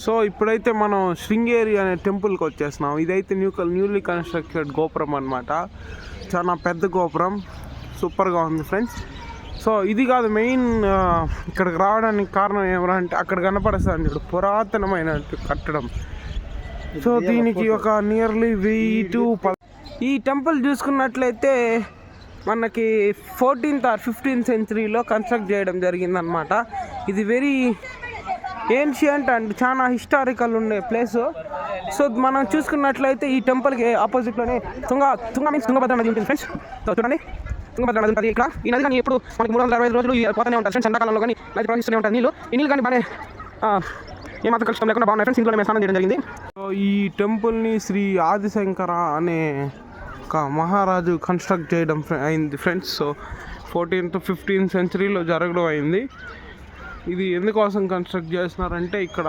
So ఇప్పుడైతే మనం శృంగేరి అనే టెంపుల్కి వచ్చేస్తున్నాం. ఇదైతే న్యూలీ కన్స్ట్రక్టెడ్ గోపురం అనమాట. చాలా పెద్ద గోపురం, సూపర్గా ఉంది ఫ్రెండ్స్. సో ఇది కాదు మెయిన్ ఇక్కడికి రావడానికి కారణం ఏమంటే అక్కడ కనపడేస్తుంది ఇప్పుడు పురాతనమైన కట్టడం. సో దీనికి ఒక నియర్లీ 1000 to ఈ టెంపుల్ చూసుకున్నట్లయితే మనకి 14th or 15th centuryలో కన్స్ట్రక్ట్ చేయడం జరిగిందనమాట. ఇది వెరీ ఏన్షియంట్ అండ్ చాలా హిస్టారికల్ ఉండే ప్లేసు. సో మనం చూసుకున్నట్లయితే ఈ టెంపుల్కి ఆపోజిట్లోనే తుంగభద్ర నది ఉంటుంది ఫ్రెండ్స్. సో చూడండి, తుంగభద్ర నది ఉంటుంది ఇక్కడ. ఈ నది కానీ ఎప్పుడు మనకి 365 రోజులు పోతూనే ఉంటారు ఫ్రెండ్స్. ఎండాకాలంలో కానీ నది ప్రవహిస్తూనే ఉంటుంది నీళ్ళు. ఈ నీళ్ళు కానీ బాగానే ఏమాత్రం కష్టం లేకుండా బాగున్నాయి ఫ్రెండ్స్. ఇంట్లో మేము స్నానం చేయడం జరిగింది. సో ఈ టెంపుల్ని శ్రీ ఆదిశంకర అనే ఒక మహారాజు కన్స్ట్రక్ట్ చేయడం అయింది friends. So 14th to 15th centuryలో జరగడం అయింది. ఇది ఎందుకోసం కన్స్ట్రక్ట్ చేస్తున్నారంటే ఇక్కడ